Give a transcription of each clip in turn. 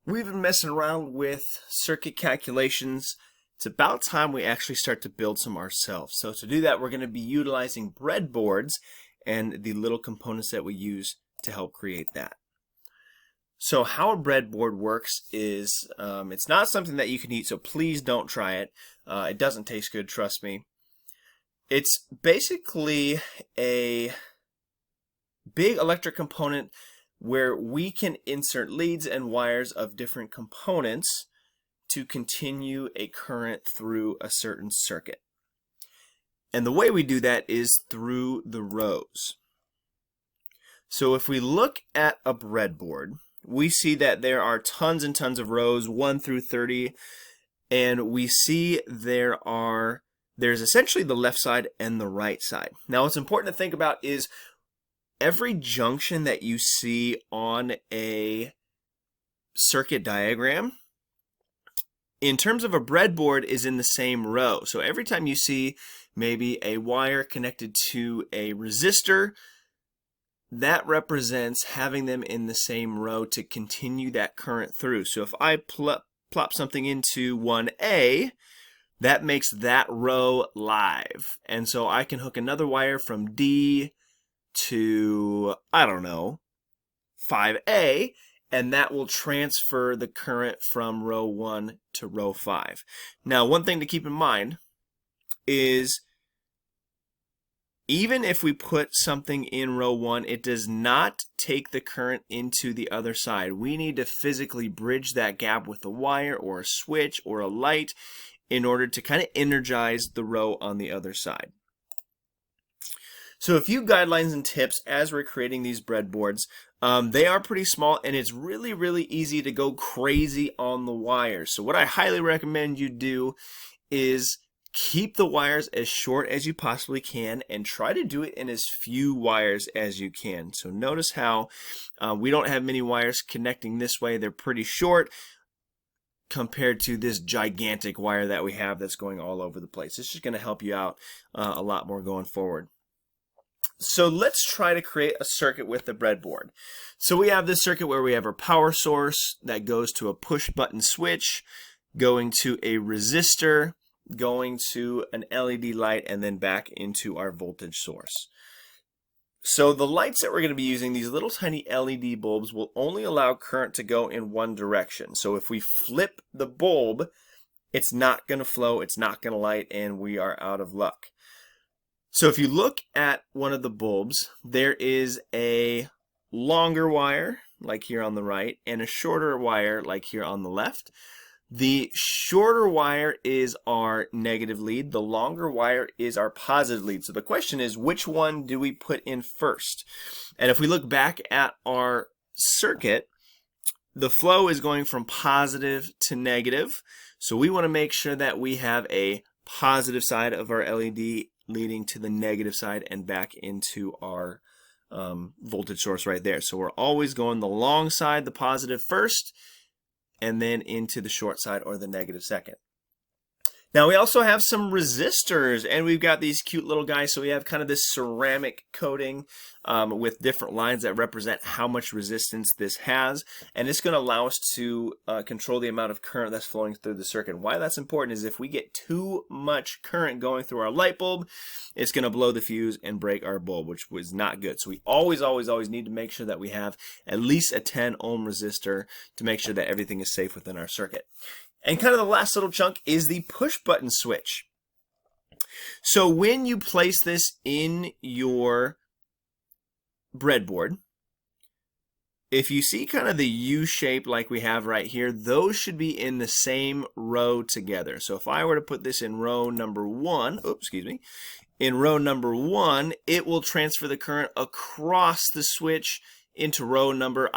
We've been messing around with circuit calculations. It's about time we actually start to build some ourselves. So to do that, we're going to be utilizing breadboards and the little components that we use to help create that. So how a breadboard works is it's not something that you can eat, so please don't try it. It doesn't taste good, trust me. It's basically a big electric component where we can insert leads and wires of different components to continue a current through a certain circuit. And the way we do that is through the rows. So if we look at a breadboard, we see that there are tons and tons of rows, 1 through 30, and we see there's essentially the left side and the right side. Now what's important to think about is every junction that you see on a circuit diagram, in terms of a breadboard, is in the same row. So every time you see maybe a wire connected to a resistor, that represents having them in the same row to continue that current through. So if I plop something into 1A, that makes that row live. And so I can hook another wire from D to, I don't know, 5A, and that will transfer the current from row 1 to row 5. Now, one thing to keep in mind is even if we put something in row 1, it does not take the current into the other side. We need to physically bridge that gap with a wire or a switch or a light in order to kind of energize the row on the other side. So a few guidelines and tips as we're creating these breadboards. They are pretty small, and it's really easy to go crazy on the wires. So what I highly recommend you do is keep the wires as short as you possibly can and try to do it in as few wires as you can. So notice how we don't have many wires connecting this way. They're pretty short compared to this gigantic wire that we have that's going all over the place. It's just going to help you out a lot more going forward. So let's try to create a circuit with the breadboard. So we have this circuit where we have our power source that goes to a push button switch, going to a resistor, going to an LED light, and then back into our voltage source. So the lights that we're going to be using, these little tiny LED bulbs, will only allow current to go in one direction. So if we flip the bulb, it's not going to flow, it's not going to light, and we are out of luck. So if you look at one of the bulbs, there is a longer wire, like here on the right, and a shorter wire, like here on the left. The shorter wire is our negative lead. The longer wire is our positive lead. So the question is, which one do we put in first? And if we look back at our circuit, the flow is going from positive to negative. So we want to make sure that we have a positive side of our LED leading to the negative side and back into our voltage source right there. So we're always going the long side, the positive first, and then into the short side or the negative second. Now we also have some resistors, and we've got these cute little guys. So we have kind of this ceramic coating with different lines that represent how much resistance this has, and it's going to allow us to control the amount of current that's flowing through the circuit. Why that's important is if we get too much current going through our light bulb, it's going to blow the fuse and break our bulb, which was not good. So we always need to make sure that we have at least a 10 ohm resistor to make sure that everything is safe within our circuit. And kind of the last little chunk is the push button switch. So when you place this in your breadboard, if you see kind of the U shape like we have right here, those should be in the same row together. So if I were to put this in row number 1, in row number 1, it will transfer the current across the switch into row number,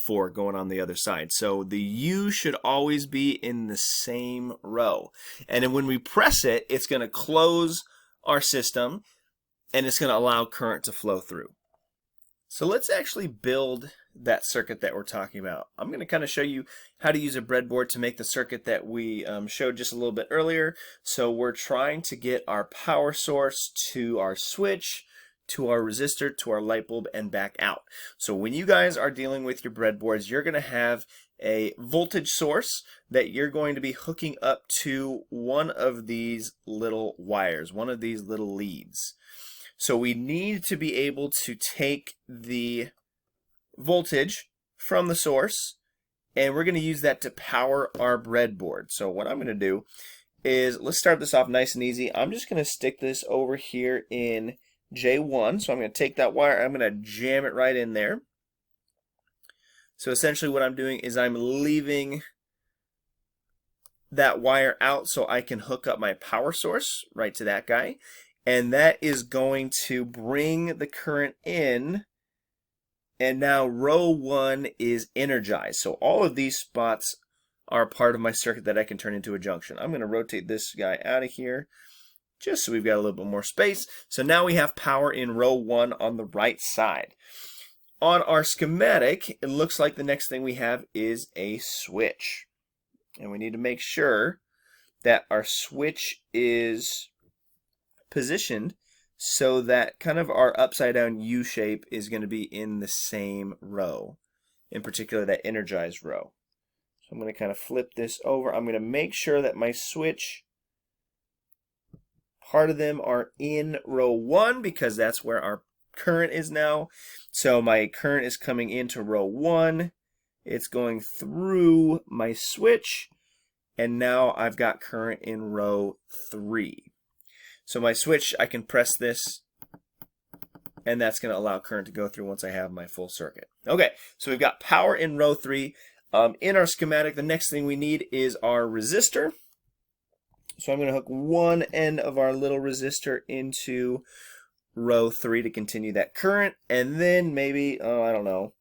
4 going on the other side. So the U should always be in the same row. And then when we press it, it's going to close our system and it's going to allow current to flow through. So let's actually build that circuit that we're talking about. I'm going to kind of show you how to use a breadboard to make the circuit that we showed just a little bit earlier. So we're trying to get our power source to our switch, to our resistor, to our light bulb, and back out. So when you guys are dealing with your breadboards, you're going to have a voltage source that you're going to be hooking up to one of these little wires, one of these little leads. So we need to be able to take the voltage from the source, and we're going to use that to power our breadboard. So what I'm going to do is, let's start this off nice and easy. I'm just going to stick this over here in J1. So I'm going to take that wire, I'm going to jam it right in there. So essentially what I'm doing is I'm leaving that wire out so I can hook up my power source right to that guy. And that is going to bring the current in. And now row 1 is energized. So all of these spots are part of my circuit that I can turn into a junction. I'm going to rotate this guy out of here just so we've got a little bit more space. So now we have power in row 1 on the right side. On our schematic, it looks like the next thing we have is a switch. And we need to make sure that our switch is positioned so that kind of our upside down U shape is going to be in the same row, in particular that energized row. So I'm going to kind of flip this over. I'm going to make sure that my switch, part of them are in row 1 because that's where our current is now. So my current is coming into row 1. It's going through my switch, and now I've got current in row 3. So my switch, I can press this, and that's going to allow current to go through once I have my full circuit. Okay, so we've got power in row 3. In our schematic, the next thing we need is our resistor. So I'm going to hook one end of our little resistor into row 3 to continue that current, and then maybe, I don't know,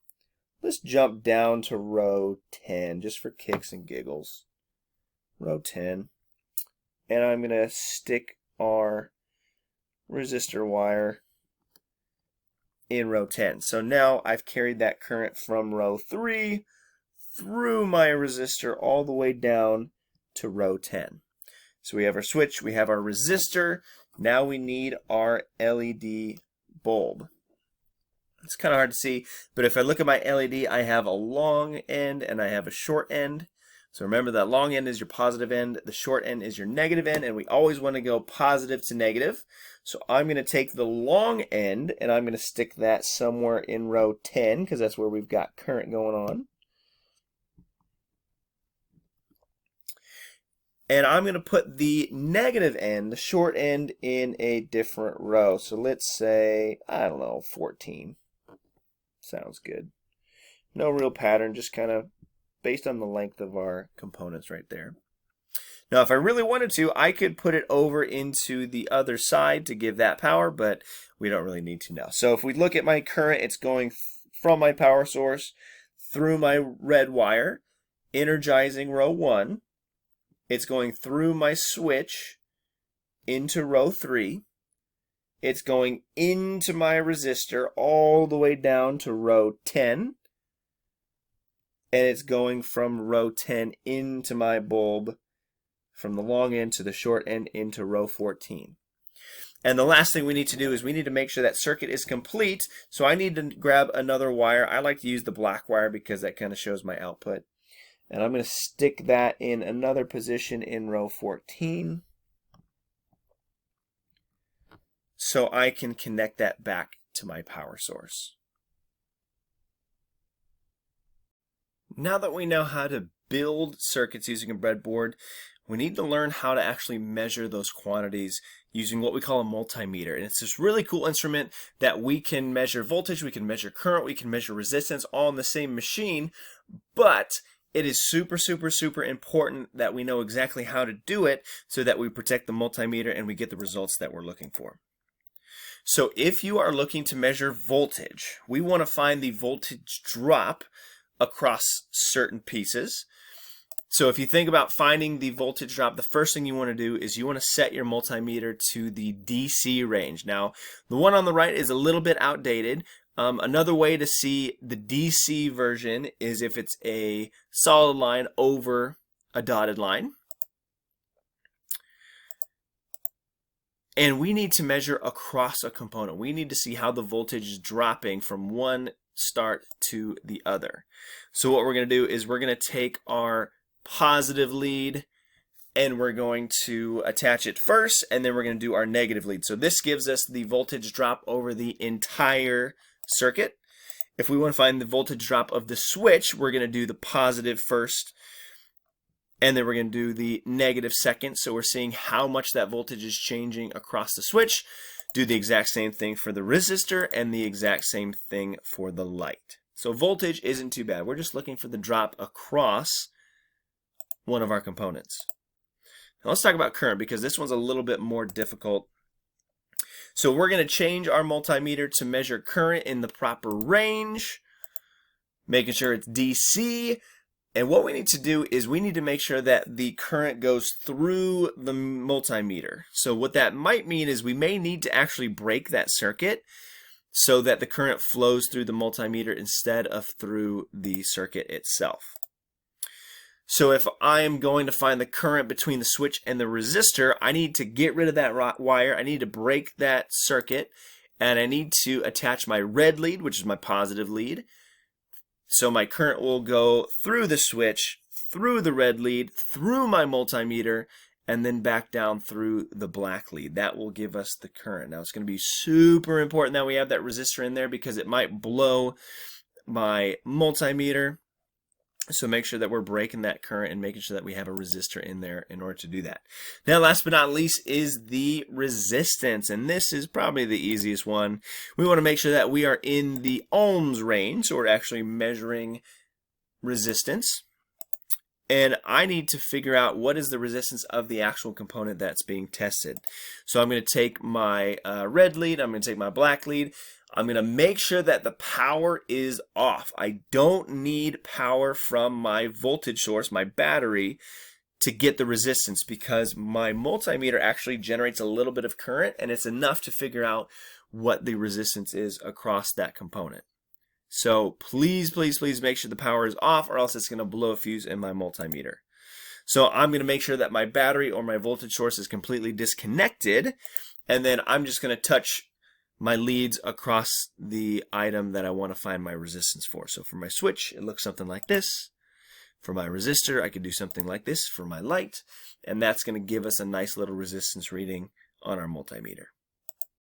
let's jump down to row 10 just for kicks and giggles. Row 10. And I'm going to stick our resistor wire in row 10. So now I've carried that current from row 3 through my resistor all the way down to row 10. So we have our switch, we have our resistor, now we need our LED bulb. It's kind of hard to see, but if I look at my LED, I have a long end and I have a short end. So remember that long end is your positive end, the short end is your negative end, and we always want to go positive to negative. So I'm going to take the long end and I'm going to stick that somewhere in row 10 because that's where we've got current going on. And I'm going to put the negative end, the short end, in a different row. So let's say, I don't know, 14. Sounds good. No real pattern, just kind of based on the length of our components right there. Now, if I really wanted to, I could put it over into the other side to give that power, but we don't really need to now. So if we look at my current, it's going from my power source through my red wire, energizing row 1. It's going through my switch into row 3. It's going into my resistor all the way down to row 10. And it's going from row 10 into my bulb, from the long end to the short end into row 14. And the last thing we need to do is we need to make sure that circuit is complete. So I need to grab another wire. I like to use the black wire because that kind of shows my output. And I'm going to stick that in another position in row 14. So I can connect that back to my power source. Now that we know how to build circuits using a breadboard, we need to learn how to actually measure those quantities using what we call a multimeter. And it's this really cool instrument that we can measure voltage, we can measure current, we can measure resistance all in the same machine, but it is super important that we know exactly how to do it so that we protect the multimeter and we get the results that we're looking for. So if you are looking to measure voltage, we want to find the voltage drop across certain pieces. So if you think about finding the voltage drop, the first thing you want to do is you want to set your multimeter to the DC range. Now, the one on the right is a little bit outdated. Another way to see the DC version is if it's a solid line over a dotted line. And we need to measure across a component. We need to see how the voltage is dropping from one start to the other. So what we're going to do is we're going to take our positive lead and we're going to attach it first, and then we're going to do our negative lead. So this gives us the voltage drop over the entire circuit. If we want to find the voltage drop of the switch, we're going to do the positive first, and then we're going to do the negative second. So we're seeing how much that voltage is changing across the switch. Do the exact same thing for the resistor and the exact same thing for the light. So voltage isn't too bad. We're just looking for the drop across one of our components. Now let's talk about current, because this one's a little bit more difficult. So we're going to change our multimeter to measure current in the proper range, making sure it's DC. And what we need to do is we need to make sure that the current goes through the multimeter. So what that might mean is we may need to actually break that circuit so that the current flows through the multimeter instead of through the circuit itself. So if I'm going to find the current between the switch and the resistor, I need to get rid of that wire, I need to break that circuit, and I need to attach my red lead, which is my positive lead. So my current will go through the switch, through the red lead, through my multimeter, and then back down through the black lead. That will give us the current. Now it's going to be super important that we have that resistor in there because it might blow my multimeter. So make sure that we're breaking that current and making sure that we have a resistor in there in order to do that. Now, last but not least is the resistance, and this is probably the easiest one. We want to make sure that we are in the ohms range, so we're actually measuring resistance. And I need to figure out what is the resistance of the actual component that's being tested. So I'm going to take my red lead, I'm going to take my black lead, I'm going to make sure that the power is off. I don't need power from my voltage source, my battery, to get the resistance, because my multimeter actually generates a little bit of current, and it's enough to figure out what the resistance is across that component. So please, please, please make sure the power is off, or else it's going to blow a fuse in my multimeter. So I'm going to make sure that my battery or my voltage source is completely disconnected, and then I'm just going to touch my leads across the item that I want to find my resistance for. So for my switch, it looks something like this. For my resistor, I could do something like this for my light, and that's going to give us a nice little resistance reading on our multimeter.